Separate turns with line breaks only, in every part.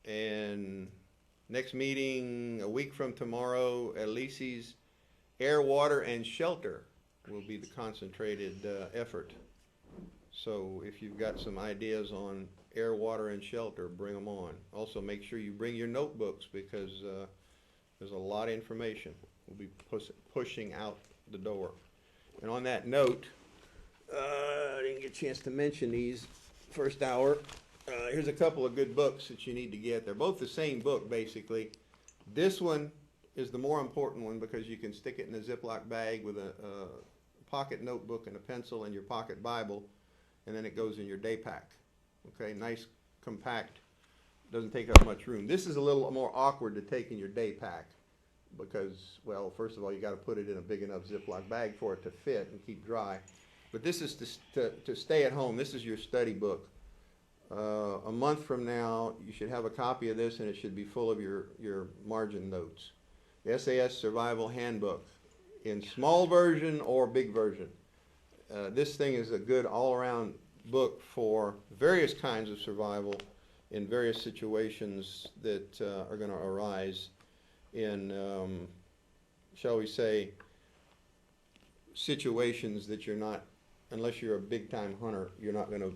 And next meeting, a week from tomorrow, Elise's Air, Water, and Shelter will be the concentrated effort. So if you've got some ideas on air, water, and shelter, bring them on. Also, make sure you bring your notebooks because there's a lot of information we'll be pushing out the door. And on that note, I didn't get a chance to mention these first hour. Here's a couple of good books that you need to get. They're both the same book, basically. This one is the more important one because you can stick it in a Ziploc bag with a pocket notebook and a pencil and your pocket Bible, and then it goes in your day pack. Okay, nice, compact, doesn't take up much room. This is a little more awkward to take in your day pack because, well, first of all, you got to put it in a big enough Ziploc bag for it to fit and keep dry. But this is to stay at home. This is your study book. A month from now, you should have a copy of this, and it should be full of your margin notes. The SAS Survival Handbook in small version or big version. This thing is a good all-around book for various kinds of survival in various situations that are going to arise in, shall we say, situations that you're not, unless you're a big-time hunter, you're not going to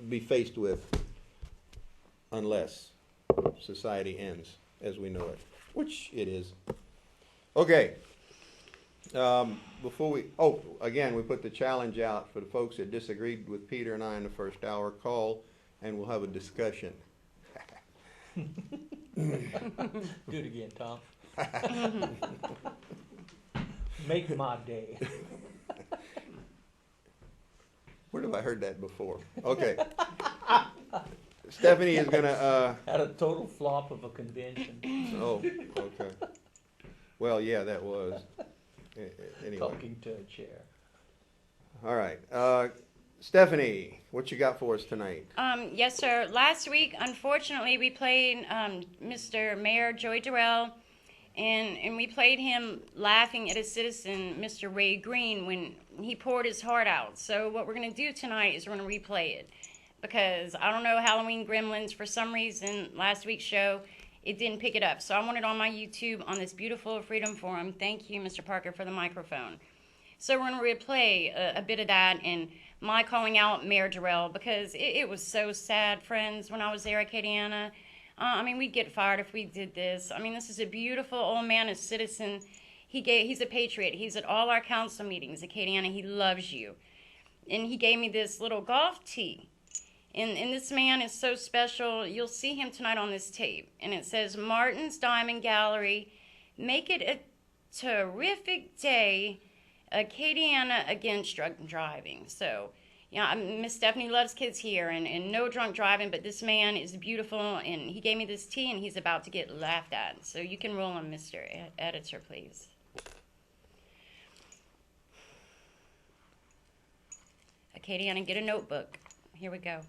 be faced with unless society ends as we know it, which it is. Okay. Before we, again, we put the challenge out for the folks that disagreed with Peter and I in the first hour. Call, and we'll have a discussion.
Do it again, Tom. Make my day.
Where have I heard that before? Okay. Stephanie is going to...
Had a total flop of a convention.
Oh, okay. Well, yeah, that was. Anyway.
Talking to a chair.
All right. Stephanie, what you got for us tonight?
Yes, sir. Last week, unfortunately, we played Mr. Mayor J.Durel, and we played him laughing at a citizen, Mr. Ray Green, when he poured his heart out. So what we're going to do tonight is we're going to replay it. Because, I don't know, Halloween Gremlins, for some reason, last week's show, it didn't pick it up. So I want it on my YouTube on this beautiful Freedom Forum. Thank you, Mr. Parker, for the microphone. So we're going to replay a bit of that and my calling out Mayor Durel because it was so sad, friends, when I was there at Acadiana. I mean, we'd get fired if we did this. I mean, this is a beautiful old man, a citizen. He's a patriot. He's at all our council meetings, Acadiana. He loves you. And he gave me this little golf tee. And this man is so special. You'll see him tonight on this tape. And it says, Martin's Diamond Gallery, make it a terrific day, Acadiana against drunk driving. So, yeah, Miss Stephanie loves kids here and no drunk driving, but this man is beautiful. And he gave me this tea, and he's about to get laughed at. So you can roll him, Mr. Editor, please. Acadiana, get a notebook. Here we go.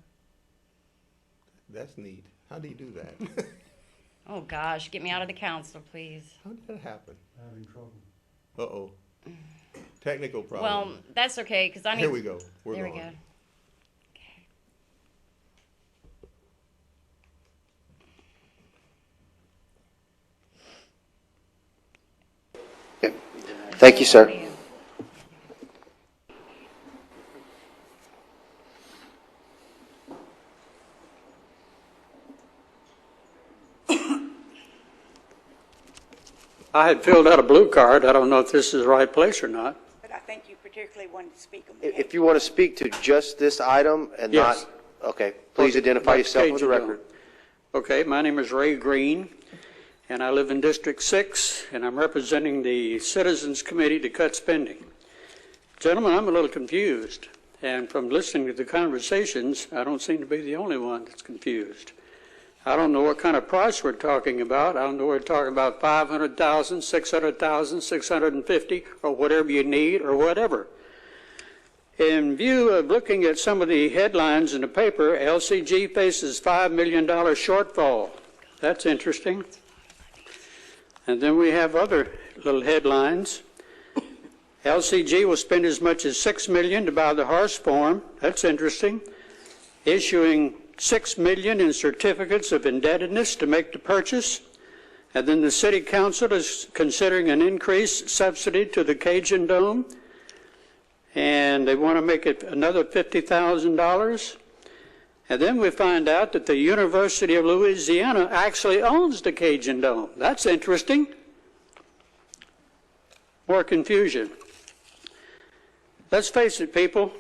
That's neat. How do you do that?
Oh, gosh. Get me out of the council, please.
How did that happen?
Having trouble.
Uh-oh. Technical problem.
Well, that's okay, because I need...
Here we go. We're
there
going.
We go. Okay.
Thank you, sir.
I had filled out a blue card. I don't know if this is the right place or not.
But I think you particularly wanted to speak on behalf.
If you want to speak to just this item and
Yes.
not, okay, please identify
What
yourself
page
for the
you
record.
on? Okay, my name is Ray Green, and I live in District 6, and I'm representing the Citizens Committee to Cut Spending. Gentlemen, I'm a little confused, and from listening to the conversations, I don't seem to be the only one that's confused. I don't know what kind of price we're talking about. I don't know we're talking about 500,000, 600,000, 650, or whatever you need, or whatever. In view of looking at some of the headlines in the paper, LCG faces $5 million shortfall. That's interesting. And then we have other little headlines. LCG will spend as much as $6 million to buy the horse farm. That's interesting. Issuing $6 million in certificates of indebtedness to make the purchase. And then the city council is considering an increased subsidy to the Cajun Dome. And they want to make it another $50,000. And then we find out that the University of Louisiana actually owns the Cajun Dome. That's interesting. More confusion. Let's face it, people.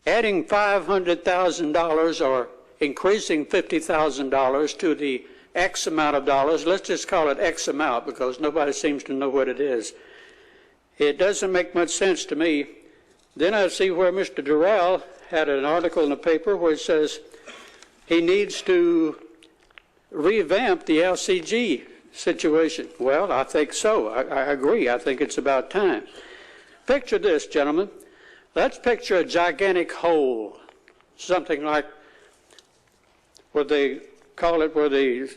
Adding $500,000 or increasing $50,000 to the X amount of dollars, let's just call it X amount because nobody seems to know what it is. It doesn't make much sense to me. Then I see where Mr. Durel had an article in the paper where it says he needs to revamp the LCG situation. Well, I think so. I agree. I think it's about time. Picture this, gentlemen. Let's picture a gigantic hole, something like where they call it where the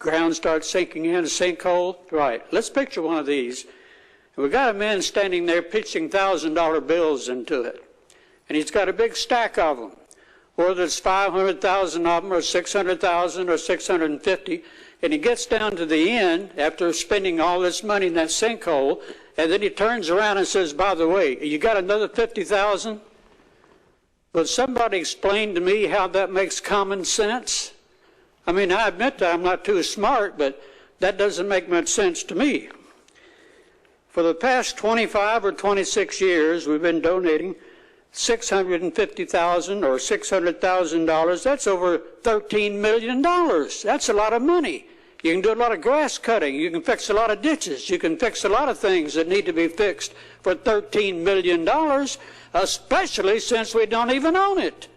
ground starts sinking in, a sinkhole. Right. Let's picture one of these. We've got a man standing there pitching $1,000 bills into it. And he's got a big stack of them. Whether it's 500,000 of them or 600,000 or 650. And he gets down to the end after spending all this money in that sinkhole. And then he turns around and says, by the way, you got another 50,000? Will somebody explain to me how that makes common sense? I mean, I admit that I'm not too smart, but that doesn't make much sense to me. For the past 25 or 26 years, we've been donating $650,000 or $600,000. That's over $13 million. That's a lot of money. You can do a lot of grass cutting. You can fix a lot of ditches. You can fix a lot of things that need to be fixed for $13 million, especially since we don't even own it.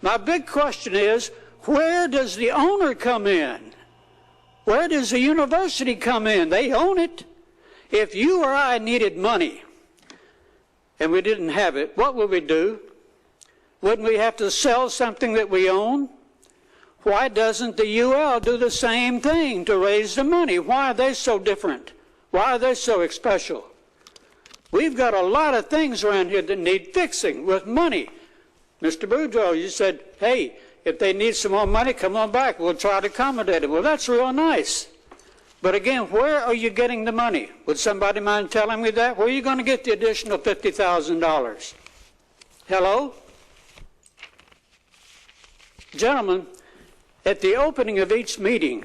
My big question is, where does the owner come in? Where does the university come in? They own it. If you or I needed money and we didn't have it, what would we do? Wouldn't we have to sell something that we own? Why doesn't the UL do the same thing to raise the money? Why are they so different? Why are they so special? We've got a lot of things around here that need fixing with money. Mr. Boudreaux, you said, hey, if they need some more money, come on back. We'll try to accommodate them. Well, that's real nice. But again, where are you getting the money? Would somebody mind telling me that? Where are you going to get the additional $50,000? Hello? Gentlemen, at the opening of each meeting,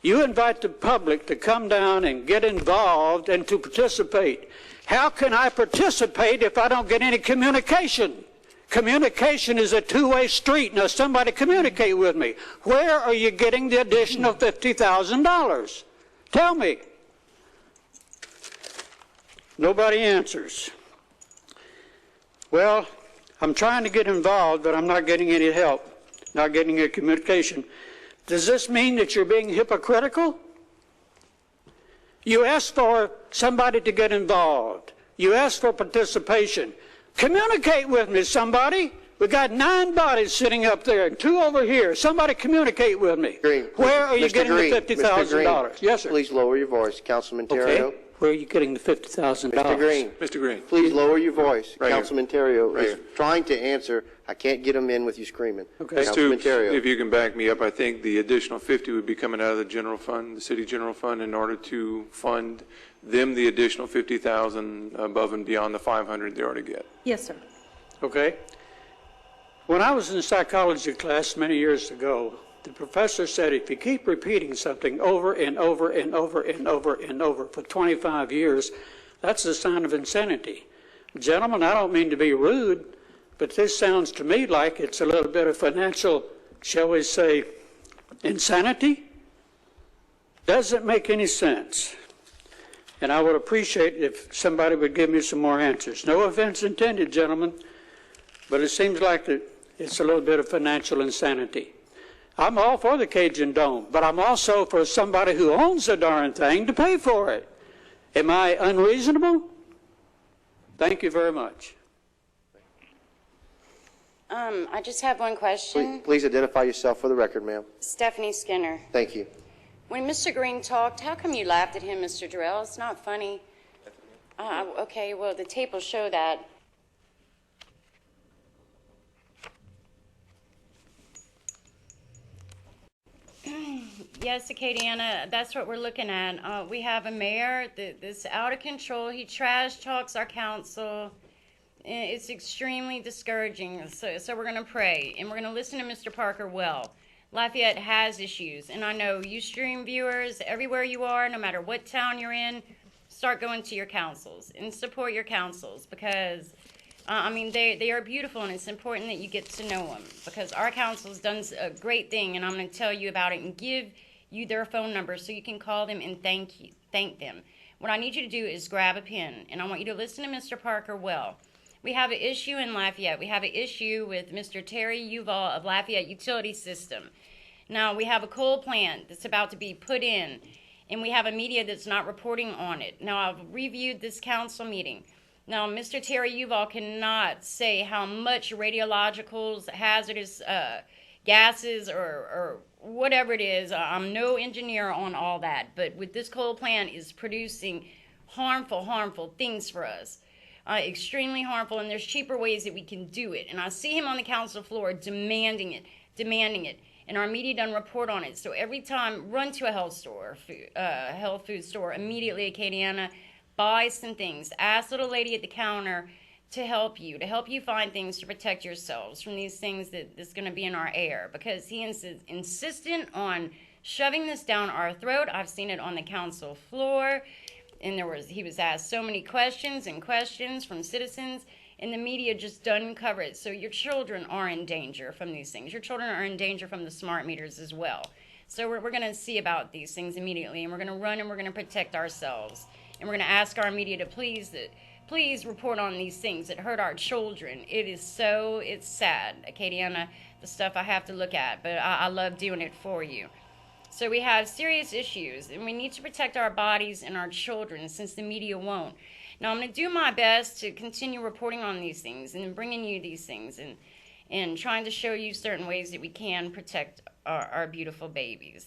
you invite the public to come down and get involved and to participate. How can I participate if I don't get any communication? Communication is a two-way street. Now, somebody communicate with me. Where are you getting the additional $50,000? Tell me. Nobody answers. Well, I'm trying to get involved, but I'm not getting any help, not getting any communication. Does this mean that you're being hypocritical? You asked for somebody to get involved. You asked for participation. Communicate with me, somebody. We got 9 bodies sitting up there and 2 over here. Somebody communicate with me.
Green,
Where are you
Mr.
getting
Green,
the $50,000? Yes, sir.
Please lower your voice. Councilman Terrio.
Okay. Where are you getting the $50,000?
Mr. Green.
Mr. Green.
Please lower your voice.
Right here.
Councilman Terrio
Right
is
here.
trying to answer. I can't get him in with you screaming.
Okay.
Councilman Terrio.
If you can back me up, I think the additional 50 would be coming out of the general fund, the city general fund, in order to fund them the additional 50,000 above and beyond the 500 they already get.
Yes, sir.
Okay. When I was in psychology class many years ago, the professor said if you keep repeating something over and over and over and over and over for 25 years, that's a sign of insanity. Gentlemen, I don't mean to be rude, but this sounds to me like it's a little bit of financial, shall we say, insanity. Doesn't make any sense. And I would appreciate if somebody would give me some more answers. No offense intended, gentlemen, but it seems like it's a little bit of financial insanity. I'm all for the Cajun Dome, but I'm also for somebody who owns the darn thing to pay for it. Am I unreasonable? Thank you very much.
I just have one question.
Please identify yourself for the record, ma'am.
Stephanie Skinner.
Thank you.
When Mr. Green talked, how come you laughed at him, Mr. Durel? It's not funny. Okay, well, the tape will show that. Yes, Acadiana, that's what we're looking at. We have a mayor that's out of control. He trash talks our council. It's extremely discouraging. So we're going to pray, and we're going to listen to Mr. Parker well. Lafayette has issues, and I know you stream viewers, everywhere you are, no matter what town you're in, start going to your councils and support your councils, because I mean, they are beautiful, and it's important that you get to know them, because our council's done a great thing, and I'm going to tell you about it and give you their phone number so you can call them and thank them. What I need you to do is grab a pen, and I want you to listen to Mr. Parker well. We have an issue in Lafayette. We have an issue with Mr. Terry Uval of Lafayette Utility System. Now, we have a coal plant that's about to be put in, and we have a media that's not reporting on it. Now, I've reviewed this council meeting. Now, Mr. Terry Uval cannot say how much radiologicals, hazardous gases, or whatever it is. I'm no engineer on all that, but with this coal plant is producing harmful things for us. Extremely harmful, and there's cheaper ways that we can do it. And I see him on the council floor demanding it, and our media done report on it. So every time, run to a health food store immediately, Acadiana, buy some things. Ask the little lady at the counter to help you find things to protect yourselves from these things that's going to be in our air, because he insistent on shoving this down our throat. I've seen it on the council floor, and he was asked so many questions from citizens, and the media just doesn't cover it. So your children are in danger from these things. Your children are in danger from the smart meters as well. So we're going to see about these things immediately, and we're going to run and we're going to protect ourselves. And we're going to ask our media to please report on these things that hurt our children. It's sad, Acadiana, the stuff I have to look at, but I love doing it for you. So we have serious issues, and we need to protect our bodies and our children, since the media won't. Now, I'm going to do my best to continue reporting on these things and bringing you these things, and trying to show you certain ways that we can protect our beautiful babies.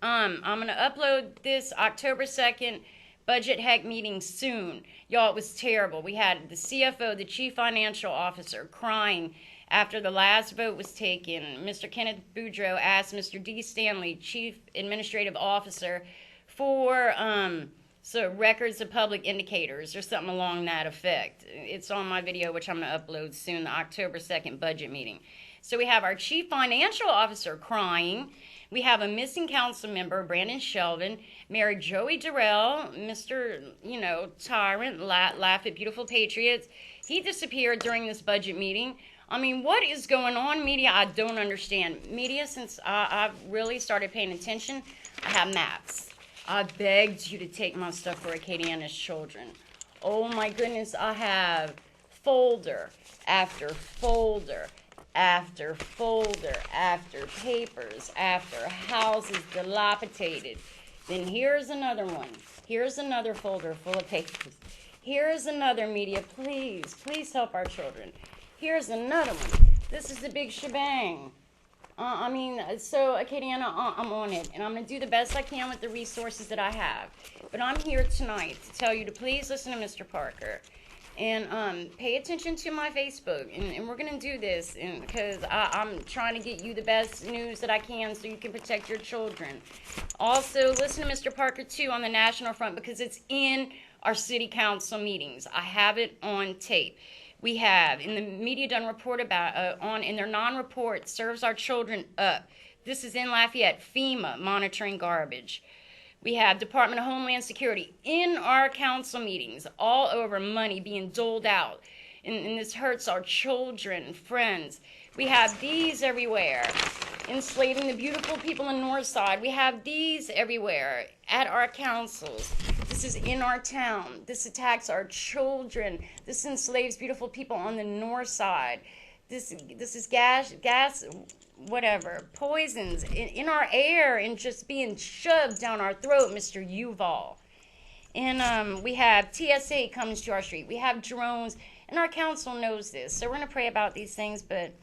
I'm going to upload this October 2nd budget heck meeting soon. Y'all, it was terrible. We had the CFO, the Chief Financial Officer, crying after the last vote was taken. Mr. Kenneth Boudreaux asked Mr. D. Stanley, Chief Administrative Officer, for records of public indicators or something along that effect. It's on my video, which I'm going to upload soon, the October 2nd budget meeting. So we have our Chief Financial Officer crying. We have a missing council member, Brandon Shelvin, Mayor J.Durel, Mr. Tyrant, laugh at beautiful patriots. He disappeared during this budget meeting. I mean, what is going on, media? I don't understand. Media, since I've really started paying attention, I have maps. I begged you to take my stuff for Acadiana's children. Oh my goodness, I have folder after folder after folder, after papers, after houses dilapidated. Then here's another one. Here's another folder full of papers. Here's another, media. Please help our children. Here's another one. This is the big shebang. So Acadiana, I'm on it, and I'm going to do the best I can with the resources that I have. But I'm here tonight to tell you to please listen to Mr. Parker. And pay attention to my Facebook, and we're going to do this because I'm trying to get you the best news that I can so you can protect your children. Also, listen to Mr. Parker, too, on the national front, because it's in our city council meetings. I have it on tape. We have, and the media done report about, in their non-report, serves our children up. This is in Lafayette, FEMA monitoring garbage. We have Department of Homeland Security in our council meetings, all over money being doled out. And this hurts our children, friends. We have these everywhere, enslaving the beautiful people in Northside. We have these everywhere at our councils. This is in our town. This attacks our children. This enslaves beautiful people on the north side. This is gas, whatever, poisons in our air and just being shoved down our throat, Mr. Uval. And we have TSA comes to our street. We have drones, and our council knows this. So we're going to pray about these things, but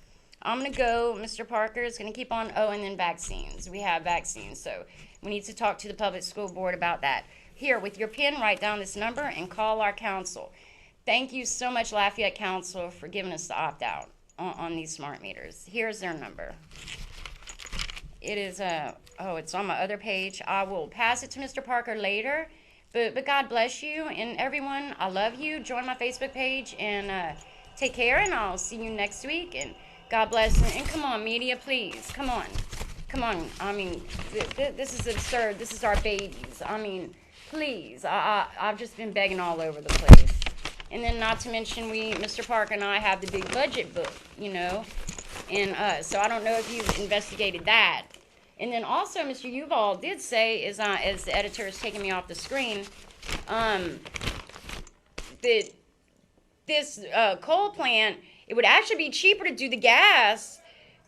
I'm going to go. Mr. Parker is going to keep on. Oh, and then vaccines. We have vaccines, so we need to talk to the public school board about that. Here, with your pen, write down this number and call our council. Thank you so much, Lafayette Council, for giving us the opt-out on these smart meters. Here's their number. it is it's on my other page. I will pass it to Mr. Parker later. But God bless you and everyone. I love you. Join my Facebook page and take care. And I'll see you next week. And God bless. And come on, media, please. Come on. Come on. I mean, this is absurd. This is our babies. I mean, please. I've just been begging all over the place. And then not to mention Mr. Parker and I have the big budget book, you know. And so I don't know if you've investigated that. And then also, Mr. Yuval did say, as the editor is taking me off the screen, that this coal plant, it would actually be cheaper to do the gas,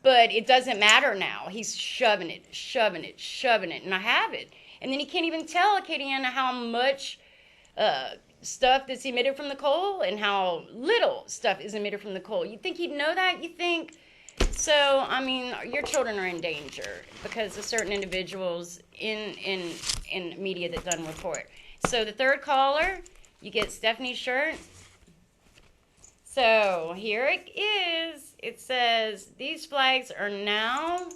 but it doesn't matter now. He's shoving it, and I have it. And then he can't even tell Acadiana how much stuff that's emitted from the coal and how little stuff is emitted from the coal. You think he'd know that? You think? So, I mean, your children are in danger because of certain individuals in media that doesn't report. So the third caller, you get Stephanie's shirt. So here it is. It says, these flags are now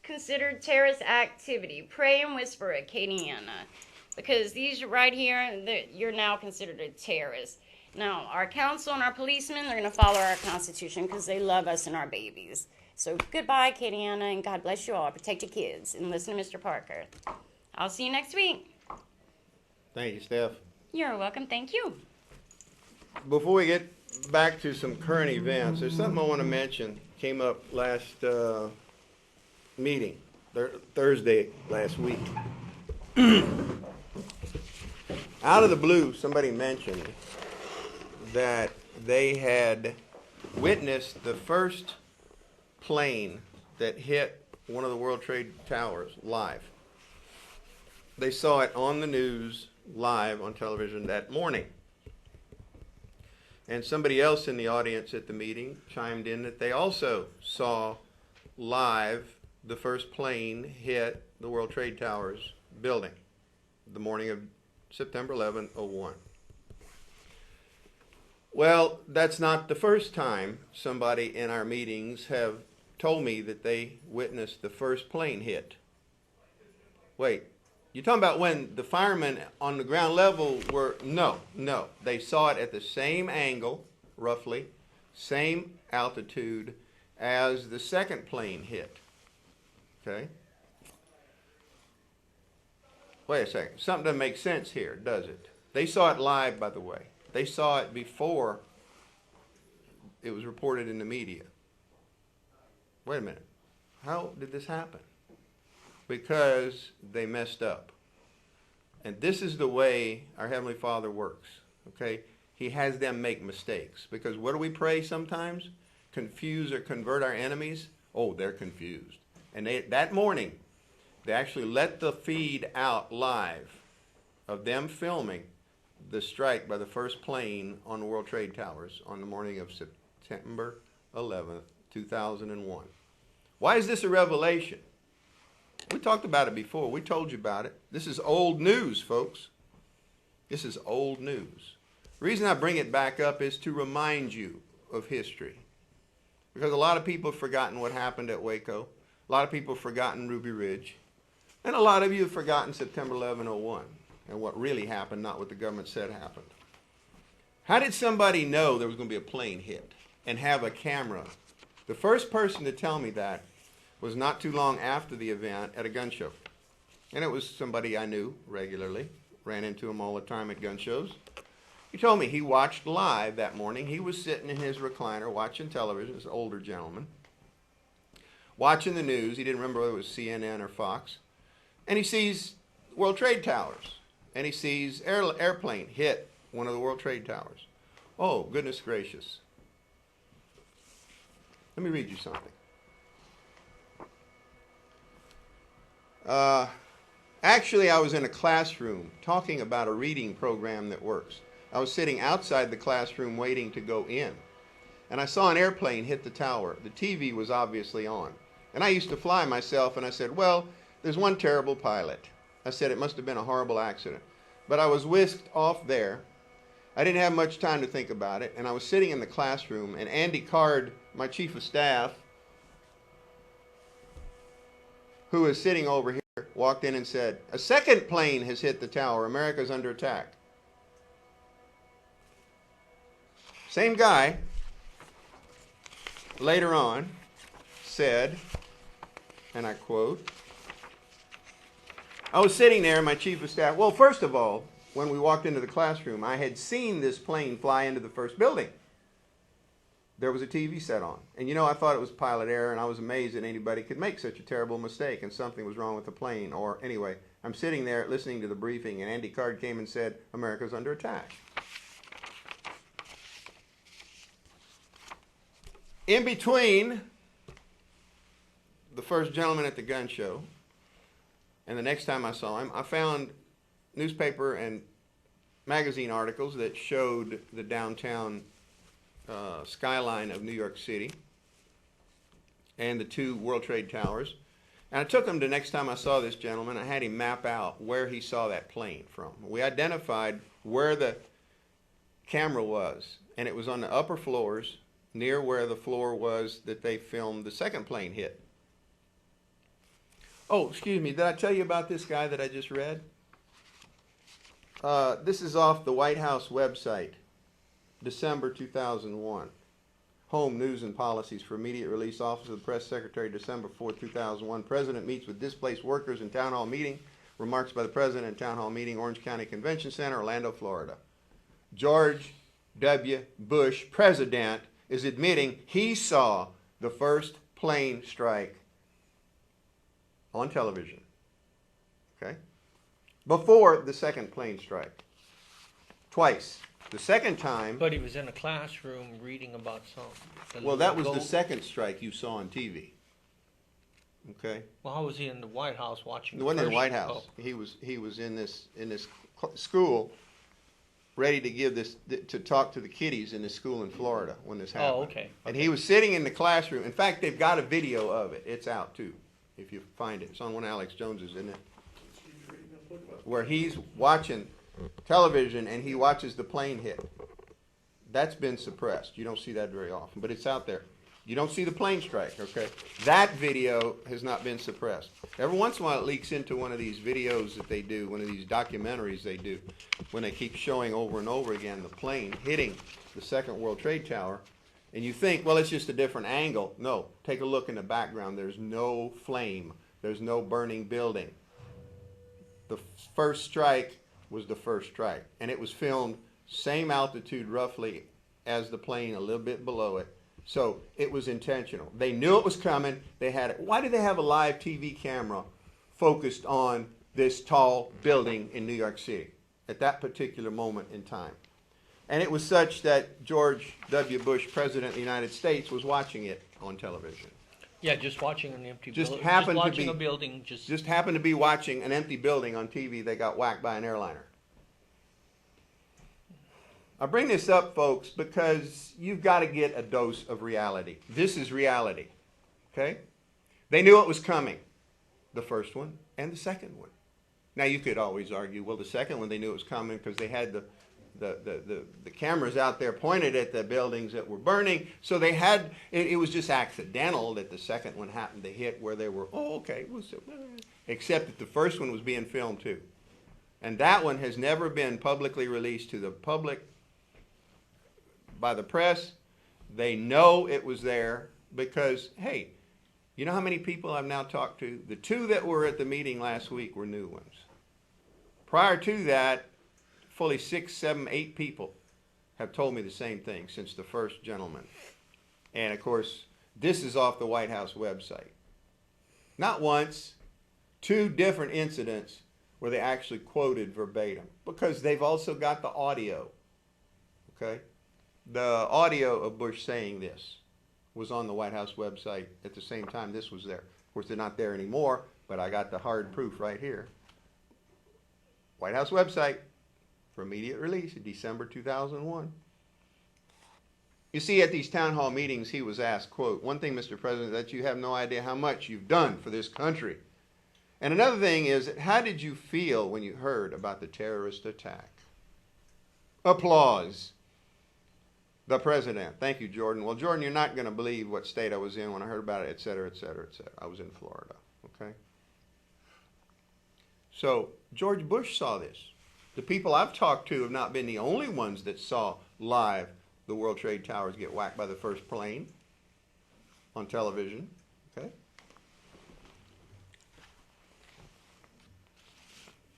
considered terrorist activity. Pray and whisper, Acadiana. Because these right here, you're now considered a terrorist. Now, our council and our policemen, they're going to follow our Constitution because they love us and our babies. So goodbye, Acadiana, and God bless you all. Protect your kids and listen to Mr. Parker. I'll see you next week.
Thank you, Steph.
You're welcome. Thank you.
Before we get back to some current events, there's something I want to mention. Came up last meeting, Thursday last week. Out of the blue, somebody mentioned that they had witnessed the first plane that hit one of the World Trade Towers live. They saw it on the news live on television that morning. And somebody else in the audience at the meeting chimed in that they also saw live the first plane hit the World Trade Towers building the morning of September 11, 01. Well, that's not the first time somebody in our meetings have told me that they witnessed the first plane hit. Wait, you're talking about when the firemen on the ground level were, no, they saw it at the same angle, roughly, same altitude as the second plane hit. Okay? Wait a second, something doesn't make sense here, does it? They saw it live, by the way. They saw it before it was reported in the media. Wait a minute. How did this happen? Because they messed up. And this is the way our Heavenly Father works. Okay? He has them make mistakes. Because what do we pray sometimes? Confuse or convert our enemies? Oh, they're confused. And that morning, they actually let the feed out live of them filming the strike by the first plane on the World Trade Towers on the morning of September 11th, 2001. Why is this a revelation? We talked about it before. We told you about it. This is old news, folks. This is old news. The reason I bring it back up is to remind you of history. Because a lot of people have forgotten what happened at Waco. A lot of people have forgotten Ruby Ridge. And a lot of you have forgotten September 11, 01 and what really happened, not what the government said happened. How did somebody know there was going to be a plane hit and have a camera? The first person to tell me that was not too long after the event at a gun show. And it was somebody I knew regularly, ran into him all the time at gun shows. He told me he watched live that morning. He was sitting in his recliner watching television, this older gentleman, watching the news. He didn't remember whether it was CNN or Fox. And he sees World Trade Towers. And he sees airplane hit one of the World Trade Towers. Oh, goodness gracious. Let me read you something. Actually, I was in a classroom talking about a reading program that works. I was sitting outside the classroom waiting to go in. And I saw an airplane hit the tower. The TV was obviously on. And I used to fly myself, and I said, well, there's one terrible pilot. I said it must have been a horrible accident. But I was whisked off there. I didn't have much time to think about it, and I was sitting in the classroom, and Andy Card, my chief of staff, who is sitting over here, walked in and said, "A second plane has hit the tower. America's under attack." Same guy later on said, and I quote, "I was sitting there, my chief of staff, well, first of all, when we walked into the classroom, I had seen this plane fly into the first building. There was a TV set on. And you know, I thought it was pilot error, and I was amazed that anybody could make such a terrible mistake, and something was wrong with the plane. Or anyway, I'm sitting there listening to the briefing, and Andy Card came and said, America's under attack." In between the first gentleman at the gun show and the next time I saw him, I found newspaper and magazine articles that showed the downtown skyline of New York City and the two World Trade Towers. And I took him to next time I saw this gentleman, I had him map out where he saw that plane from. We identified where the camera was, and it was on the upper floors near where the floor was that they filmed the second plane hit. Oh, excuse me, did I tell you about this guy that I just read? This is off the White House website, December 2001. Home News and Policies for Immediate Release, Office of the Press Secretary, December 4, 2001. President meets with displaced workers in town hall meeting. Remarks by the President in town hall meeting, Orange County Convention Center, Orlando, Florida. George W. Bush, President, is admitting he saw the first plane strike on television, okay, before the second plane strike. Twice. The second time,
But he was in a classroom reading about something.
well, that was the second strike you saw on TV. Okay?
Well, how was he in the White House watching?
He wasn't in the White
first?
House. He was in this school, ready to give this to talk to the kiddies in this school in Florida when this happened.
Oh, okay.
And he was sitting in the classroom. In fact, they've got a video of it. It's out too, if you find it. It's on one of Alex Jones's, isn't it? Where he's watching television and he watches the plane hit. That's been suppressed. You don't see that very often, but it's out there. You don't see the plane strike, okay? That video has not been suppressed. Every once in a while it leaks into one of these videos that they do, one of these documentaries they do, when they keep showing over and over again the plane hitting the second World Trade Tower, and you think, well, it's just a different angle. No, take a look in the background. There's no flame. There's no burning building. The first strike was the first strike, and it was filmed same altitude roughly as the plane, a little bit below it. So it was intentional. They knew it was coming. They had it. Why did they have a live TV camera focused on this tall building in New York City at that particular moment in time? And it was such that George W. Bush, President of the United States, was watching it on television.
Yeah, just watching an empty
Just
building.
happened
just
to
watching
be-
a building.
Just happened to be watching an empty building on TV that got whacked by an airliner. I bring this up, folks, because you've got to get a dose of reality. This is reality, okay? They knew it was coming, the first one and the second one. Now, you could always argue, well, the second one they knew it was coming because they had the cameras out there pointed at the buildings that were burning, so they had, it was just accidental that the second one happened to hit where they were, oh, okay, except that the first one was being filmed too. And that one has never been publicly released to the public by the press. They know it was there because, hey, you know how many people I've now talked to? The two that were at the meeting last week were new ones. Prior to that, fully 6, 7, 8 people have told me the same thing since the first gentleman. And of course, this is off the White House website. Not once, 2 different incidents where they actually quoted verbatim, because they've also got the audio, okay? The audio of Bush saying this was on the White House website at the same time this was there. Of course, they're not there anymore, but I got the hard proof right here. White House website for immediate release in December 2001. You see, at these town hall meetings, he was asked, quote, "One thing, Mr. President, that you have no idea how much you've done for this country. And another thing is, how did you feel when you heard about the terrorist attack?" Applause. The President. Thank you, Jordan. Well, Jordan, you're not going to believe what state I was in when I heard about it, et cetera, et cetera, et cetera. I was in Florida, okay? So George Bush saw this. The people I've talked to have not been the only ones that saw live the World Trade Towers get whacked by the first plane on television. Okay.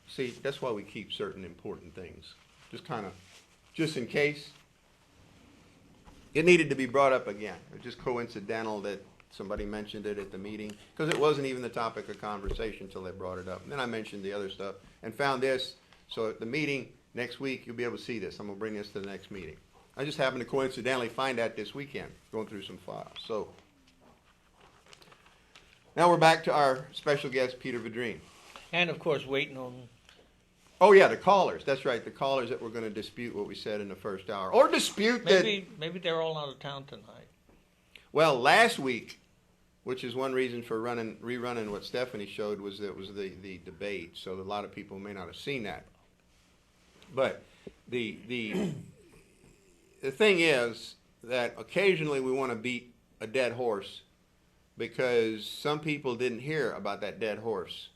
See, that's why we keep certain important things. Just in case. It needed to be brought up again. It was just coincidental that somebody mentioned it at the meeting, because it wasn't even the topic of conversation until they brought it up. And then I mentioned the other stuff and found this. So at the meeting next week, you'll be able to see this. I'm going to bring this to the next meeting. I just happened to coincidentally find that this weekend, going through some files. So now we're back to our special guest, Peter Vidrine.
And of course, waiting on.
Oh yeah, the callers. That's right, the callers that were going to dispute what we said in the first hour, or dispute that.
Maybe they're all out of town tonight.
Well, last week, which is one reason for rerunning what Stephanie showed, was that it was the debate. So a lot of people may not have seen that. But the thing is that occasionally we want to beat a dead horse, because some people didn't hear about that dead horse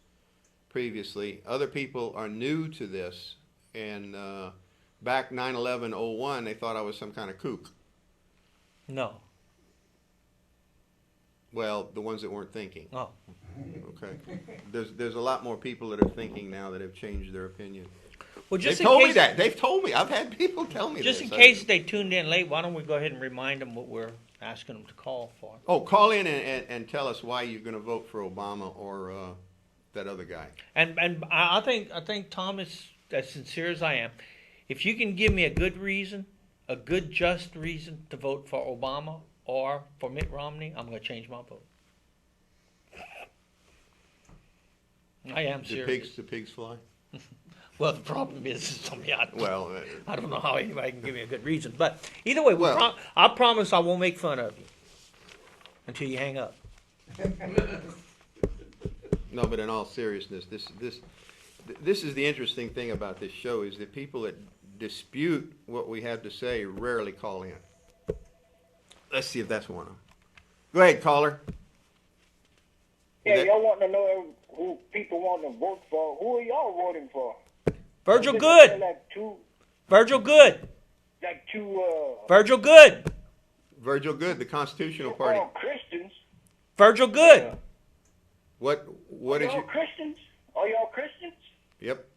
previously. Other people are new to this, and back 9/11/01, they thought I was some kind of kook.
No.
Well, the ones that weren't thinking.
Oh.
Okay. There's a lot more people that are thinking now that have changed their opinion.
Well,
They've told me that. They've told me. I've had people tell me
Just
this.
in case they tuned in late, why don't we go ahead and remind them what we're asking them to call for?
Oh, call in and tell us why you're going to vote for Obama or that other guy.
And I think Tom is as sincere as I am. If you can give me a good reason, a good just reason to vote for Obama or for Mitt Romney, I'm going to change my vote. I am serious.
The pigs fly?
Well, the problem is, I don't know how anybody can give me a good reason. But either way, I promise I won't make fun of you until you hang up.
No, but in all seriousness, this is the interesting thing about this show, is that people that dispute what we have to say rarely call in. Let's see if that's one of them. Go ahead, caller.
Yeah, y'all want to know who people want to vote for. Who are y'all voting for?
Virgil Good. Virgil Good. Virgil Good.
Virgil Good, the Constitutional Party.
All Christians.
Virgil Good.
What is
y'all
your
Christians? Are y'all Christians?
Yep.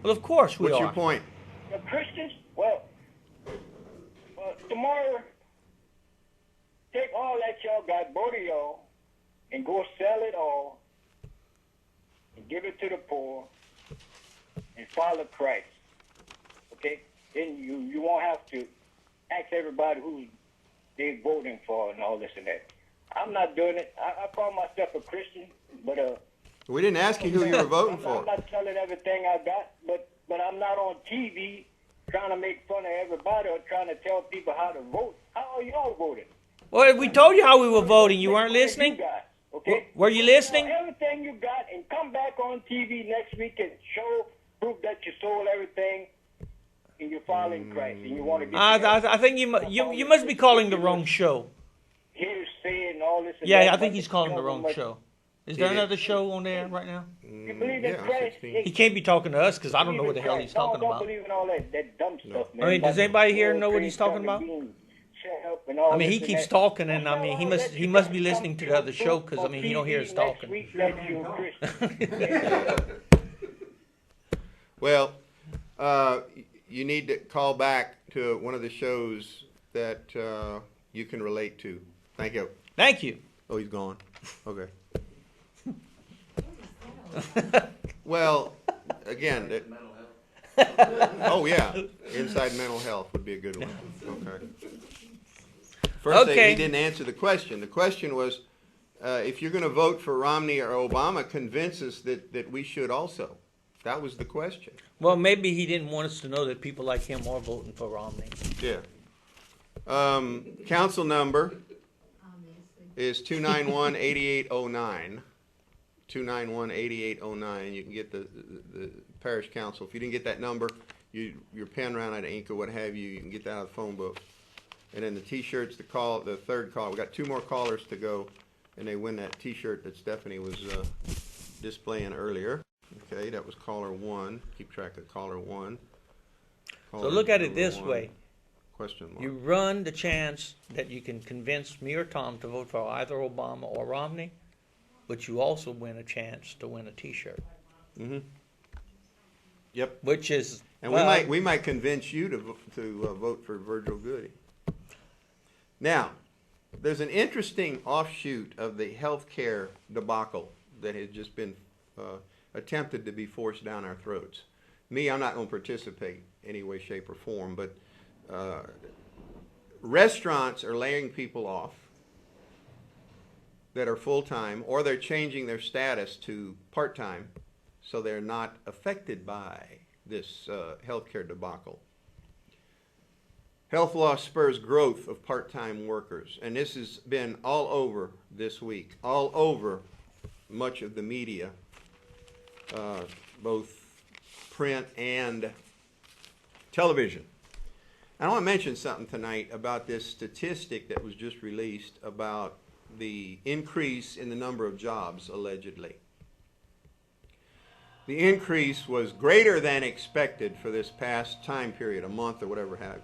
Well, of course we are.
What's your point?
The Christians? Well, tomorrow, take all that y'all got, both of y'all, and go sell it all and give it to the poor and follow Christ. Okay? Then you won't have to ask everybody who they're voting for and all this and that. I'm not doing it. I call myself a Christian, but
We didn't ask you who you were voting for.
I'm not telling everything I got, but I'm not on TV trying to make fun of everybody or trying to tell people how to vote. How are y'all voting?
Well, we told you how we were voting. You weren't listening?
Okay?
Were you listening?
Everything you got, and come back on TV next week and prove that you sold everything and you're following Christ and you want to get.
I think you must be calling the wrong show.
Hearsay and all this.
Yeah, I think he's calling the wrong show. Is there another show on there right now?
You believe in Christ?
He can't be talking to us because I don't know what the hell he's talking about.
Don't believe in all that dumb stuff, man.
I mean, does anybody here know what he's talking about? I mean, he keeps talking, and I mean, he must be listening to the other show because I mean, he don't hear us talking.
Well, you need to call back to one of the shows that you can relate to. Thank you.
Thank you.
Oh, he's gone. Okay. Well, again, oh yeah, Inside Mental Health would be a good one. Okay. First, he didn't answer the question. The question was, if you're going to vote for Romney or Obama, convince us that we should also. That was the question.
Well, maybe he didn't want us to know that people like him are voting for Romney.
Yeah. Council number is 291-8809. 291-8809. You can get the parish council. If you didn't get that number, your pen ran out of ink or what have you, you can get that out of the phone book. And then the T-shirts, the third call. We got 2 more callers to go, and they win that T-shirt that Stephanie was displaying earlier. Okay, that was caller one. Keep track of caller one.
So
Caller
look at it
number
this
one,
way.
Question mark.
You run the chance that you can convince me or Tom to vote for either Obama or Romney, but you also win a chance to win a T-shirt,
Mm-hmm. Yep.
which is
And
well,
we might convince you to vote for Virgil Goody. Now, there's an interesting offshoot of the healthcare debacle that has just been attempted to be forced down our throats. Me, I'm not going to participate any way, shape, or form, but restaurants are laying people off that are full-time, or they're changing their status to part-time so they're not affected by this healthcare debacle. Health loss spurs growth of part-time workers, and this has been all over this week, all over much of the media, both print and television. I want to mention something tonight about this statistic that was just released about the increase in the number of jobs, allegedly. The increase was greater than expected for this past time period, a month or whatever have you,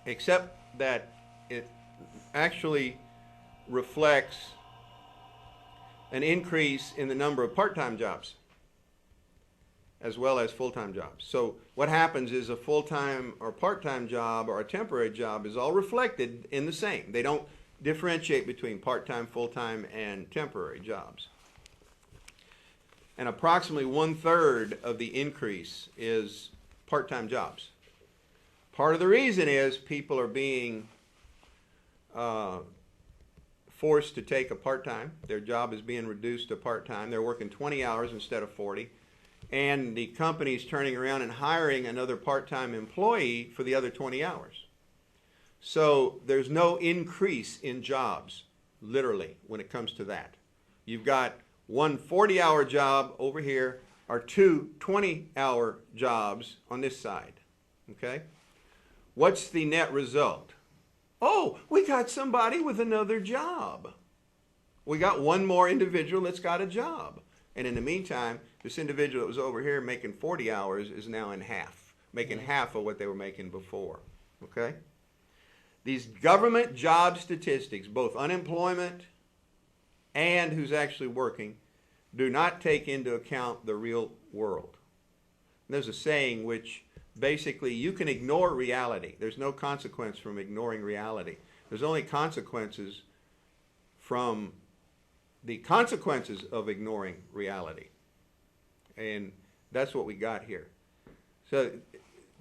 except that it actually reflects an increase in the number of part-time jobs as well as full-time jobs. So what happens is a full-time or part-time job or a temporary job is all reflected in the same. They don't differentiate between part-time, full-time, and temporary jobs. And approximately 1/3 of the increase is part-time jobs. Part of the reason is people are being forced to take a part-time. Their job is being reduced to part-time. They're working 20 hours instead of 40. And the company's turning around and hiring another part-time employee for the other 20 hours. So there's no increase in jobs, literally, when it comes to that. You've got one 40-hour job over here, or two 20-hour jobs on this side, okay? What's the net result? Oh, we got somebody with another job. We got one more individual that's got a job. And in the meantime, this individual that was over here making 40 hours is now in half, making half of what they were making before, okay? These government job statistics, both unemployment and who's actually working, do not take into account the real world. There's a saying which basically you can ignore reality. There's no consequence from ignoring reality. There's only consequences from the consequences of ignoring reality. And that's what we got here. So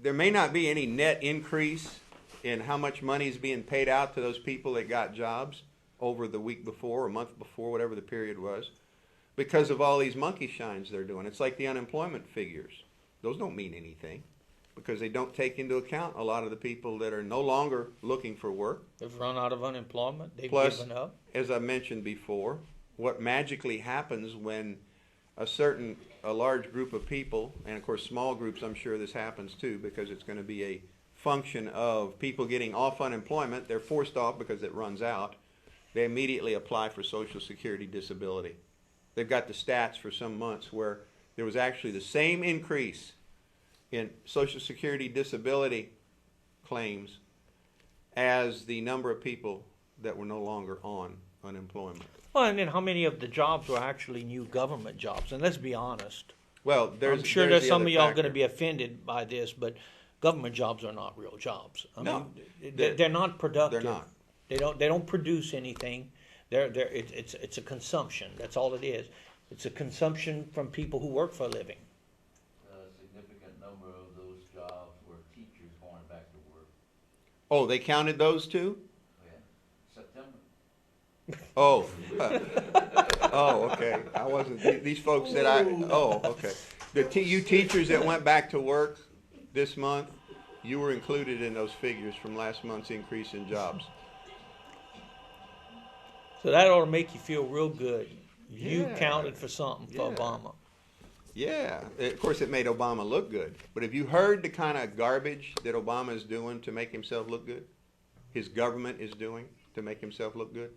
there may not be any net increase in how much money is being paid out to those people that got jobs over the week before or month before, whatever the period was, because of all these monkey shines they're doing. It's like the unemployment figures. Those don't mean anything because they don't take into account a lot of the people that are no longer looking for work.
they've run out of unemployment. They've
Plus,
given up.
as I mentioned before, what magically happens when a large group of people, and of course small groups, I'm sure this happens too, because it's going to be a function of people getting off unemployment. They're forced off because it runs out. They immediately apply for Social Security disability. They've got the stats for some months where there was actually the same increase in Social Security disability claims as the number of people that were no longer on unemployment.
Well, and then how many of the jobs were actually new government jobs? And let's be honest.
Well,
I'm sure there's
the
some
other
of y'all
factor.
going to be offended by this, but government jobs are not real jobs. I
No,
mean, they're not productive.
They're not.
They don't produce anything. It's a consumption. That's all it is. It's a consumption from people who work for a living.
A significant number of those jobs were teachers going back to work.
Oh, they counted those too?
Yeah. September.
Oh. Oh, okay. I wasn't. These folks said oh, okay. You teachers that went back to work this month, you were included in those figures from last month's increase in jobs.
So that ought to make you feel real good. You
Yeah.
counted for something for
Yeah.
Obama.
Yeah. Of course, it made Obama look good. But have you heard the kind of garbage that Obama is doing to make himself look good? His government is doing to make himself look good?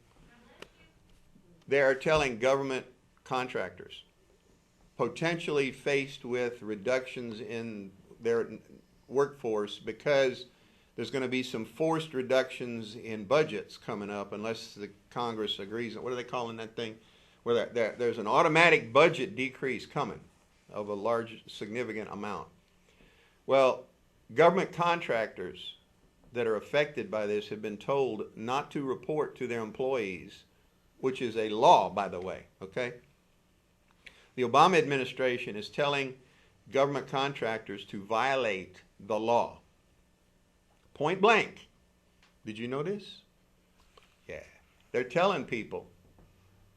They are telling government contractors potentially faced with reductions in their workforce because there's going to be some forced reductions in budgets coming up unless the Congress agrees. What are they calling that thing? Where there's an automatic budget decrease coming of a large, significant amount. Well, government contractors that are affected by this have been told not to report to their employees, which is a law, by the way, okay? The Obama administration is telling government contractors to violate the law. Point blank. Did you know this? Yeah. They're telling people,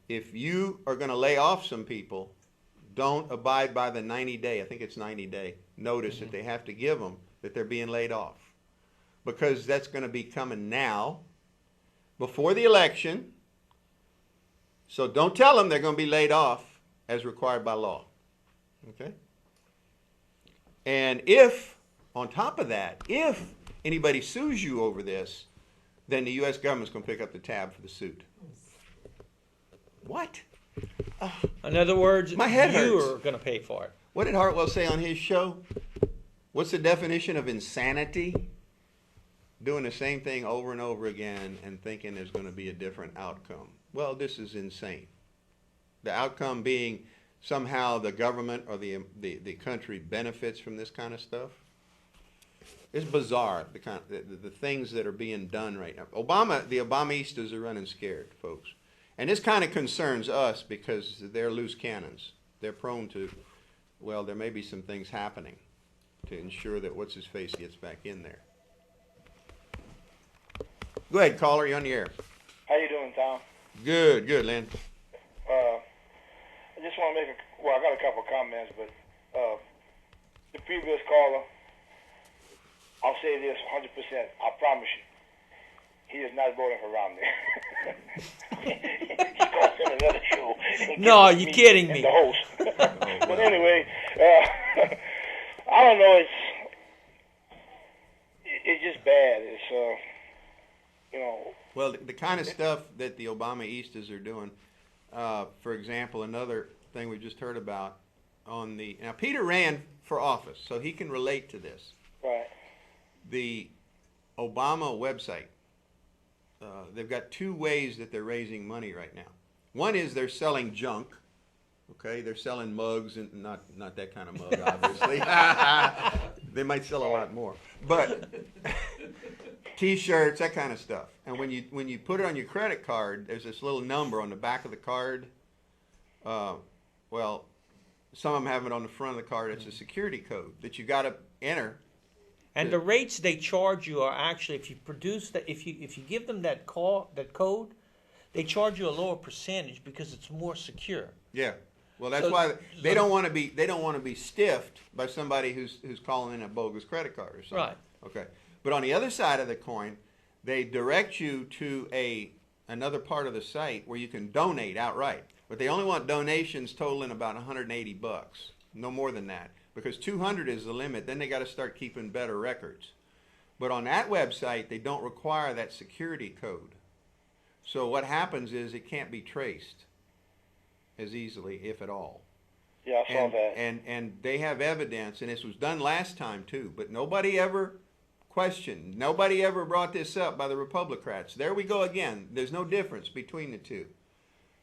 if you are going to lay off some people, don't abide by the 90-day, I think it's 90-day, notice that they have to give them that they're being laid off. Because that's going to be coming now, before the election. So don't tell them they're going to be laid off as required by law. Okay? And if, on top of that, if anybody sues you over this, then the U.S. government's going to pick up the tab for the suit. What?
In other words,
my head
you
hurts.
are going to pay for it.
What did Hartwell say on his show? What's the definition of insanity? Doing the same thing over and over again and thinking there's going to be a different outcome. Well, this is insane. The outcome being somehow the government or the country benefits from this kind of stuff. It's bizarre, the things that are being done right now. The Obamistas are running scared, folks. And this kind of concerns us because they're loose cannons. They're prone to, well, there may be some things happening to ensure that what's-his-face gets back in there. Go ahead, caller, you're on the air.
How you doing, Tom?
Good, Lynn.
I just want to make I got a couple of comments, but the previous caller, I'll say this 100%, I promise you, he is not voting for Romney. He calls him another show.
No, you're kidding me.
The host. But anyway, I don't know, it's just bad. It's,
Well, the kind of stuff that the Obamaistas are doing, for example, another thing we just heard about now Peter ran for office, so he can relate to this.
Right.
The Obama website, they've got two ways that they're raising money right now. One is they're selling junk. Okay, they're selling mugs, and not that kind of mug, obviously. They might sell a lot more, but T-shirts, that kind of stuff. And when you put it on your credit card, there's this little number on the back of the card. Well, some of them have it on the front of the card. It's a security code that you got to enter.
And the rates they charge you are actually, if you produce that, if you give them that code, they charge you a lower percentage because it's more secure.
Yeah. Well, that's why they don't want to be stiffed by somebody who's calling in a bogus credit card or something.
Right.
Okay. But on the other side of the coin, they direct you to another part of the site where you can donate outright. But they only want donations totaling about $180, no more than that, because 200 is the limit. Then they got to start keeping better records. But on that website, they don't require that security code. So what happens is it can't be traced as easily, if at all.
Yeah, I saw that.
And they have evidence, and this was done last time too, but nobody ever questioned. Nobody ever brought this up by the Republicans. There we go again. There's no difference between the two.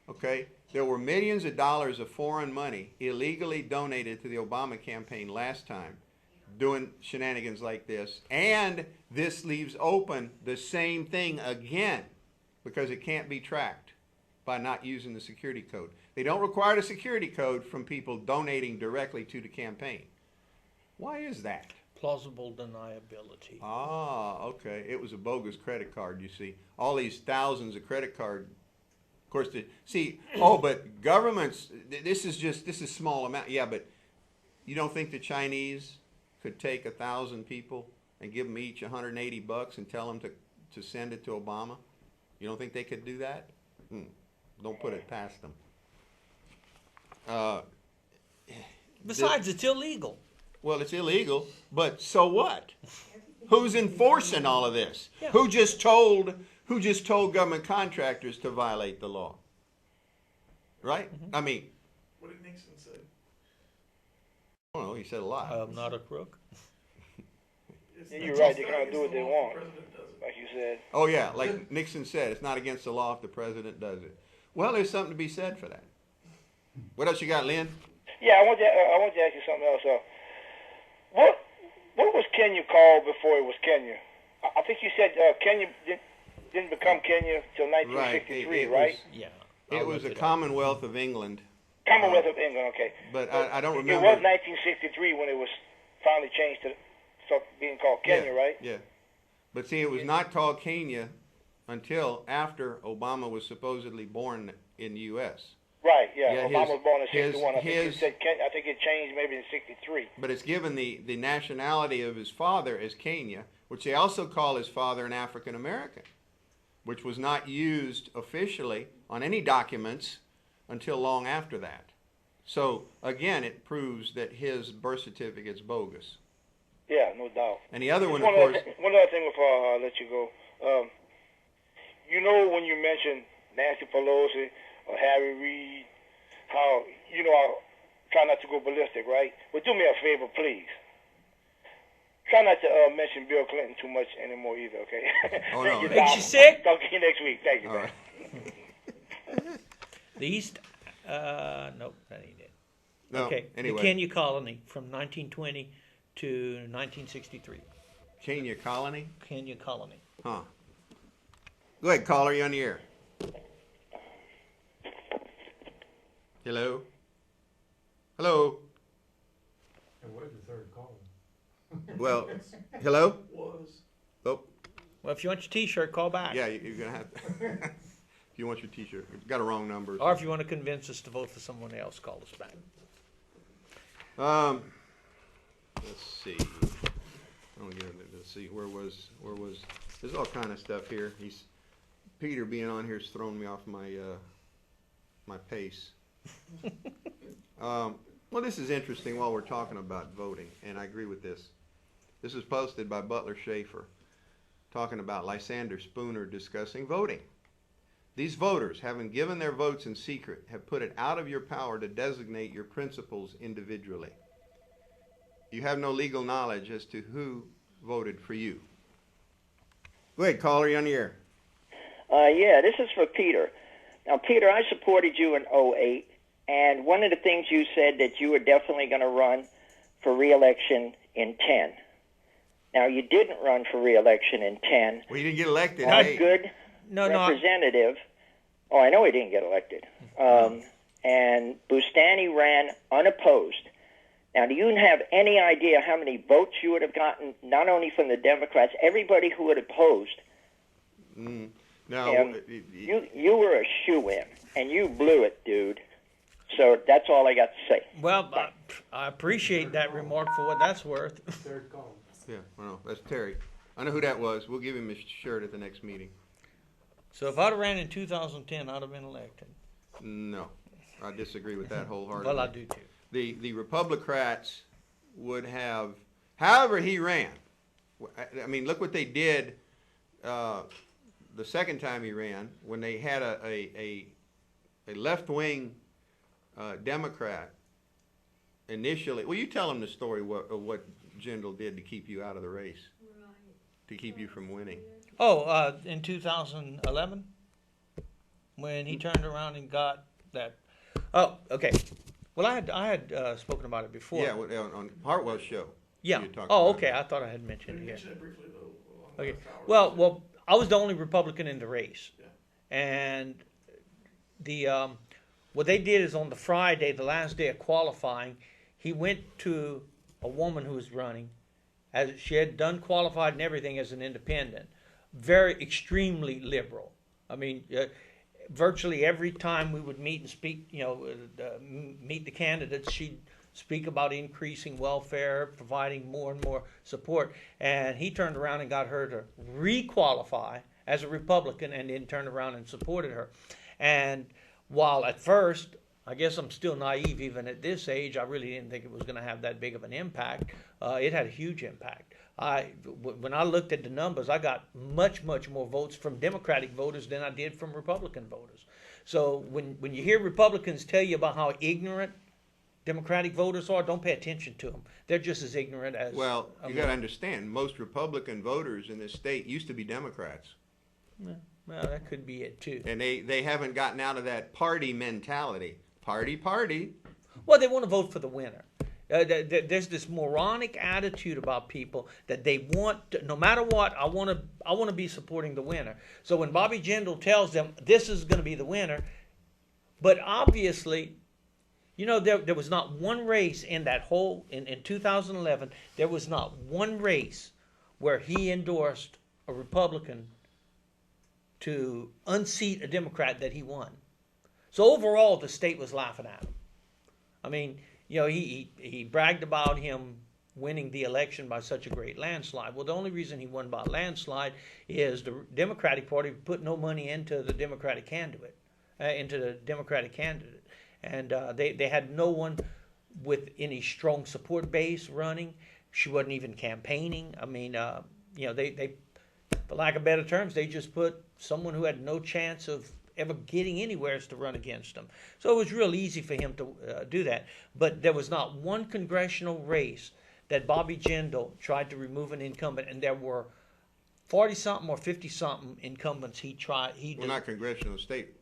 Okay? There were millions of dollars of foreign money illegally donated to the Obama campaign last time, doing shenanigans like this. And this leaves open the same thing again because it can't be tracked by not using the security code. They don't require a security code from people donating directly to the campaign. Why is that?
Plausible deniability.
Ah, okay. It was a bogus credit card, you see. All these thousands of credit card, of course, but governments, this is small amount. Yeah, but you don't think the Chinese could take 1,000 people and give them each $180 and tell them to send it to Obama? You don't think they could do that? Don't put it past them.
Besides, it's illegal.
Well, it's illegal, but so what? Who's enforcing all of this?
Yeah.
Who just told government contractors to violate the law? Right? I mean,
What did Nixon say?
Oh, he said a lot.
I'm not a crook.
Yeah, you're right. They kind of do what they want, like you said.
Oh yeah, like Nixon said, it's not against the law if the president does it. Well, there's something to be said for that. What else you got, Lynn?
Yeah, I want to ask you something else. What was Kenya called before it was Kenya? I think you said Kenya didn't become Kenya till 1963, right?
Yeah.
It was a Commonwealth of England.
Commonwealth of England, okay.
But I don't remember.
It was 1963 when it was finally changed to start being called Kenya, right?
Yeah. But see, it was not called Kenya until after Obama was supposedly born in the U.S.
Right, yeah.
Yeah,
Obama was born in 61. I think it changed maybe in 63.
But it's given the nationality of his father as Kenya, which they also call his father an African American, which was not used officially on any documents until long after that. So again, it proves that his birth certificate's bogus.
Yeah, no doubt.
And the other one, of course.
One other thing before I let you go. You know, when you mentioned Nancy Pelosi or Harry Reid, how, you know, I try not to go ballistic, right? But do me a favor, please. Try not to mention Bill Clinton too much anymore either, okay?
Oh, no.
Makes you sick?
Talk to you next week. Thank you,
All
man.
right.
The East, nope, that ain't it.
No,
Okay,
anyway.
the Kenya colony from 1920 to 1963.
Kenya colony?
Kenya colony.
Huh. Go ahead, caller, you're on the air. Hello? Hello?
And what is the third caller?
Well, hello?
Was.
Oh,
Well, if you want your T-shirt, call back.
yeah, you're going to have to. If you want your T-shirt. You've got a wrong number.
Or if you want to convince us to vote for someone else, call us back.
Let's see. Let's see. Where was? There's all kind of stuff here. Peter being on here is throwing me off my my pace. Well, this is interesting while we're talking about voting, and I agree with this. This is posted by Butler Schaefer, talking about Lysander Spooner discussing voting. These voters, having given their votes in secret, have put it out of your power to designate your principals individually. You have no legal knowledge as to who voted for you. Go ahead, caller, you're on the air.
Yeah, this is for Peter. Now, Peter, I supported you in 2008, and one of the things you said that you were definitely going to run for re-election in 2010. Now, you didn't run for re-election in 2010.
Well, you didn't get elected.
A
Hey.
good representative. Oh, I know he didn't get elected. And Bustani ran unopposed. Now, do you have any idea how many votes you would have gotten, not only from the Democrats, everybody who would opposed?
No,
you were a shoo-in, and you blew it, dude. So that's all I got to say.
Well, I appreciate that remark for what that's worth.
Third caller.
Yeah, well, that's Terry. I know who that was. We'll give him his shirt at the next meeting.
So if I'd have ran in 2010, I'd have been elected.
No, I disagree with that wholeheartedly.
Well, I do too.
The Republicans would have, however he ran. I mean, look what they did the second time he ran, when they had a left-wing Democrat initially. Well, you tell him the story of what Jindal did to keep you out of the race, to keep you from winning.
Oh, in 2011, when he turned around and got that. Oh, okay. Well, I had spoken about it before.
Yeah, on Hartwell's show.
Yeah.
You talked
Oh,
about
okay.
it.
I thought I had mentioned it here.
Mention it briefly, though.
Okay. Well, I was the only Republican in the race, and the what they did is on the Friday, the last day of qualifying, he went to a woman who was running, as she had done qualified and everything as an independent, very extremely liberal. I mean, virtually every time we would meet and speak, meet the candidates, she'd speak about increasing welfare, providing more and more support. And he turned around and got her to re-qualify as a Republican, and then turned around and supported her. And while at first, I guess I'm still naive even at this age, I really didn't think it was going to have that big of an impact. It had a huge impact. When I looked at the numbers, I got much, much more votes from Democratic voters than I did from Republican voters. So when you hear Republicans tell you about how ignorant Democratic voters are, don't pay attention to them. They're just as ignorant as.
Well, you got to understand, most Republican voters in this state used to be Democrats.
Well, that could be it too.
And they haven't gotten out of that party mentality. Party.
Well, they want to vote for the winner. There's this moronic attitude about people that they want to, no matter what, I want to be supporting the winner. So when Bobby Jindal tells them this is going to be the winner, but obviously, there was not one race in that whole in 2011. There was not one race where he endorsed a Republican to unseat a Democrat that he won. So overall, the state was laughing at him. I mean, he bragged about him winning the election by such a great landslide. Well, the only reason he won by landslide is the Democratic Party put no money into the Democratic candidate, and they had no one with any strong support base running. She wasn't even campaigning. I mean, they, for lack of better terms, they just put someone who had no chance of ever getting anywhere to run against them. So it was real easy for him to do that. But there was not one congressional race that Bobby Jindal tried to remove an incumbent, and there were 40-something or 50-something incumbents he tried.
Not congressional, state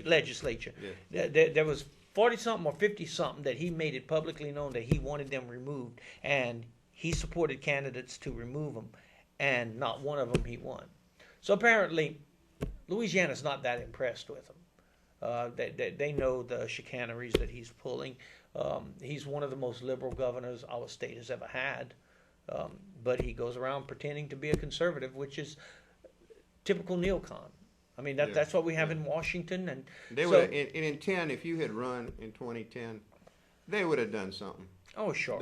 legislature.
Yeah.
There was 40-something or 50-something that he made it publicly known that he wanted them removed, and he supported candidates to remove them, and not one of them he won. So apparently, Louisiana's not that impressed with him. They know the chicaneries that he's pulling. He's one of the most liberal governors our state has ever had, but he goes around pretending to be a conservative, which is typical neocon. I mean, that's what we have in Washington. And
they would in 10, if you had run in 2010, they would have done something.
Oh, sure.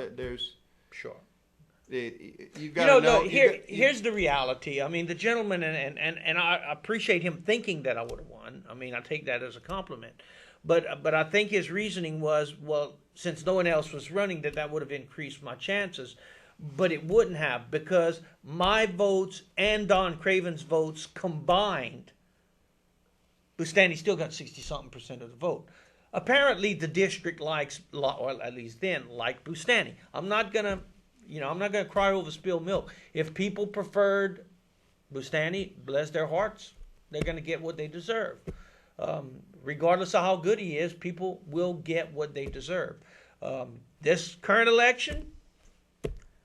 Sure.
You've got to know.
Here's the reality. I mean, the gentleman, and I appreciate him thinking that I would have won. I mean, I take that as a compliment. But I think his reasoning was, well, since no one else was running, that would have increased my chances. But it wouldn't have, because my votes and Don Craven's votes combined, Bustani still got 60-something% of the vote. Apparently, the district likes, or at least then, liked Bustani. I'm not gonna cry over spilled milk. If people preferred Bustani, bless their hearts, they're going to get what they deserve. Regardless of how good he is, people will get what they deserve. This current election,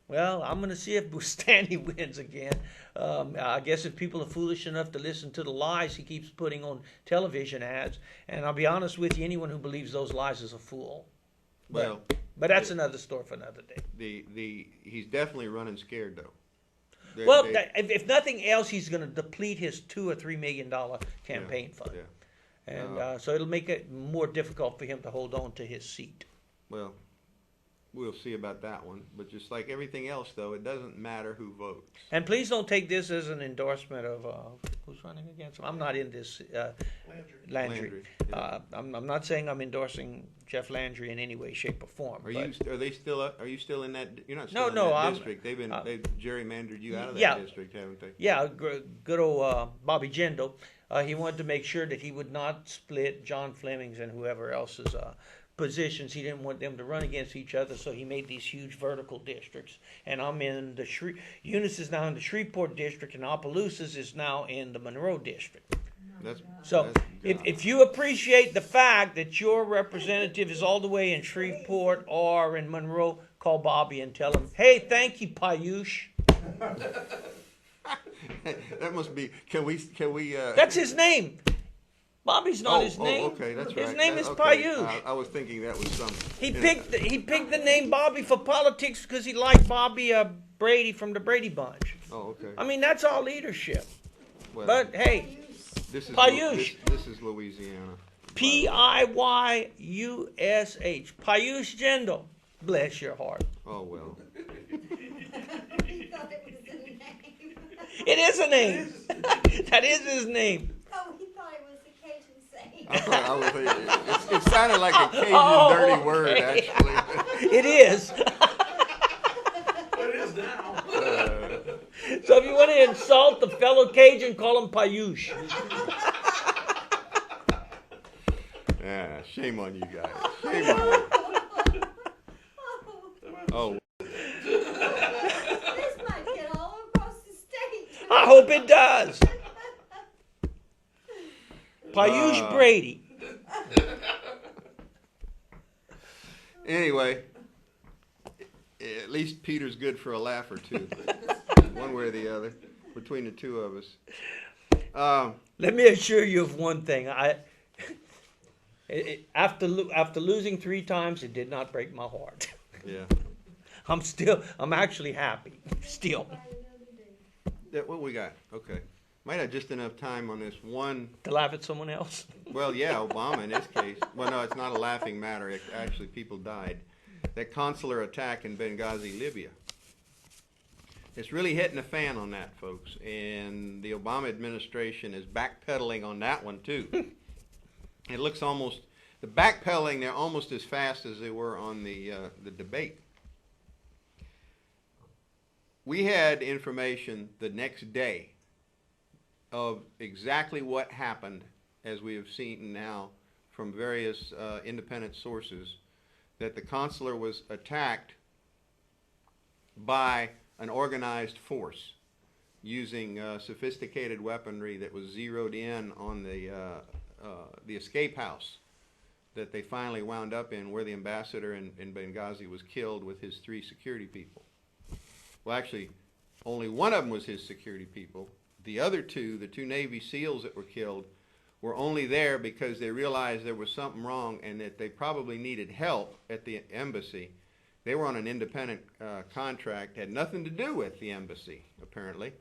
well, I'm going to see if Bustani wins again. I guess if people are foolish enough to listen to the lies he keeps putting on television ads, and I'll be honest with you, anyone who believes those lies is a fool.
Well,
but that's another story for another day.
He's definitely running scared, though.
If nothing else, he's going to deplete his $2 or $3 million campaign fund, and so it'll make it more difficult for him to hold on to his seat.
Well, we'll see about that one. But just like everything else, though, it doesn't matter who votes.
And please don't take this as an endorsement of who's running against him. I'm not in this. Landry.
Yeah.
I'm not saying I'm endorsing Jeff Landry in any way, shape, or form.
Are you still in that? You're not still in
no,
that district. They've gerrymandered you out of that district, haven't they?
Yeah, good old Bobby Jindal. He wanted to make sure that he would not split John Fleming's and whoever else's positions. He didn't want them to run against each other, so he made these huge vertical districts. And I'm in the Eunice is now in the Shreveport district, and Opelousas is now in the Monroe district. If you appreciate the fact that your representative is all the way in Shreveport or in Monroe, call Bobby and tell him, hey, thank you, Payush.
That must be. Can we?
That's his name. Bobby's not his name.
Okay, that's right.
His name is Payush.
I was thinking that was some.
He picked the name Bobby for politics because he liked Bobby Brady from the Brady Bunch.
Oh, okay.
I mean, that's all leadership.
Well,
but hey,
Payush. This is Louisiana.
Piyush. Payush Jindal. Bless your heart.
Oh well.
It is a name. That is his name.
Oh, he thought it was the Cajun saying.
I was thinking, it sounded like a Cajun dirty word, actually.
It is.
It is now.
So if you want to insult the fellow Cajun, call him Payush.
Yeah, shame on you guys. Shame on you.
hope it does. Payush Brady.
Anyway, at least Peter's good for a laugh or two, one way or the other, between the two of us.
Let me assure you of one thing. After losing 3 times, it did not break my heart.
Yeah.
I'm actually happy. Still.
What we got? Okay. Might have just enough time on this one.
To laugh at someone else?
Well, yeah, Obama in this case. Well, no, it's not a laughing matter. Actually, people died. That consular attack in Benghazi, Libya. It's really hitting the fan on that, folks. And the Obama administration is backpedaling on that one, too. It looks almost, the backpedaling, they're almost as fast as they were on the debate. We had information the next day of exactly what happened, as we have seen now from various independent sources, that the consular was attacked by an organized force using sophisticated weaponry that was zeroed in on the escape house that they finally wound up in, where the ambassador in Benghazi was killed with his 3 security people. Well, actually, only one of them was his security people. The other 2, the 2 Navy SEALs that were killed, were only there because they realized there was something wrong and that they probably needed help at the embassy. They were on an independent contract, had nothing to do with the embassy, apparently,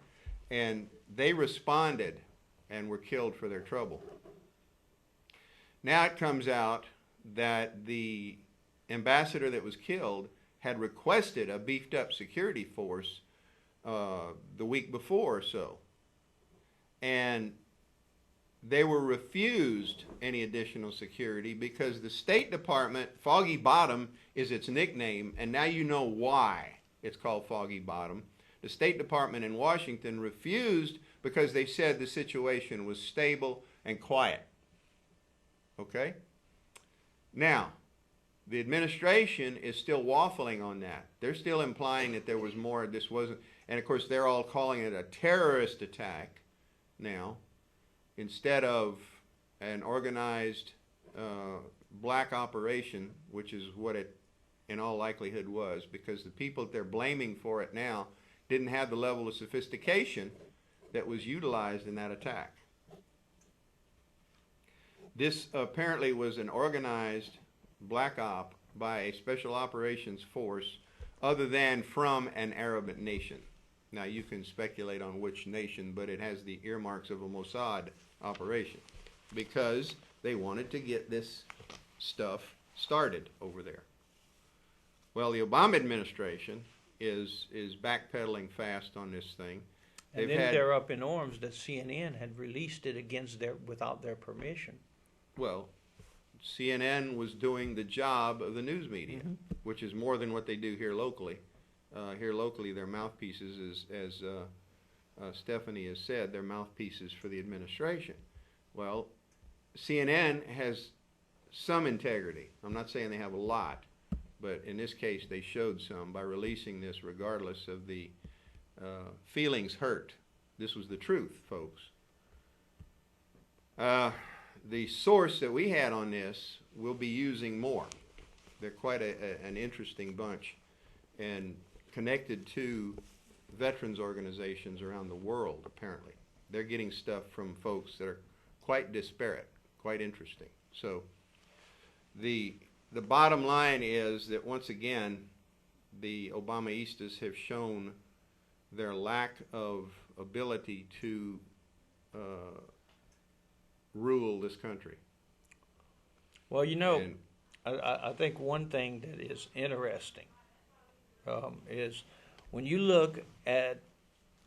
and they responded and were killed for their trouble. Now it comes out that the ambassador that was killed had requested a beefed up security force the week before or so. And they were refused any additional security because the State Department, Foggy Bottom is its nickname, and now you know why it's called Foggy Bottom. The State Department in Washington refused because they said the situation was stable and quiet. Okay? Now, the administration is still waffling on that. They're still implying that there was more, this wasn't, and of course they're all calling it a terrorist attack now, instead of an organized black operation, which is what it in all likelihood was, because the people that they're blaming for it now didn't have the level of sophistication that was utilized in that attack. This apparently was an organized black op by a special operations force other than from an Arab nation. Now you can speculate on which nation, but it has the earmarks of a Mossad operation because they wanted to get this stuff started over there. Well, the Obama administration is backpedaling fast on this thing.
And then they're up in arms that CNN had released it without their permission.
Well, CNN was doing the job of the news media, which is more than what they do here locally. Here locally, their mouthpieces, as Stephanie has said, they're mouthpieces for the administration. Well, CNN has some integrity. I'm not saying they have a lot, but in this case, they showed some by releasing this regardless of the feelings hurt. This was the truth, folks. The source that we had on this will be using more. They're quite an interesting bunch and connected to veterans organizations around the world, apparently. They're getting stuff from folks that are quite disparate, quite interesting. So the bottom line is that once again, the Obamaistas have shown their lack of ability to rule this country.
Well, you know, I think one thing that is interesting is when you look at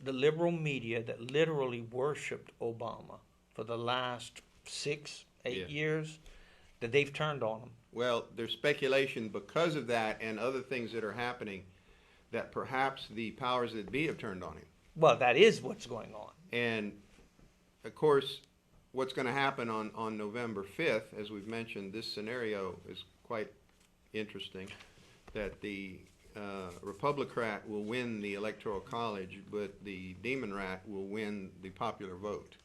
the liberal media that literally worshipped Obama for the last 6-8 years, that they've turned on him.
Well, there's speculation because of that and other things that are happening that perhaps the powers that be have turned on him.
Well, that is what's going on.
And, of course, what's going to happen on November 5th, as we've mentioned, this scenario is quite interesting, that the Republican will win the Electoral College, but the Demon Rat will win the popular vote.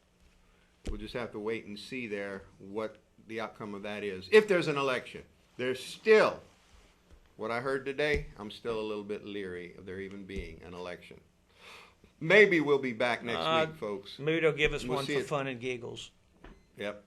We'll just have to wait and see there what the outcome of that is. If there's an election, there's still, what I heard today, I'm still a little bit leery of there even being an election. Maybe we'll be back next week, folks.
Maybe they'll give us
We'll
one
see
for
it.
fun and giggles.
Yep.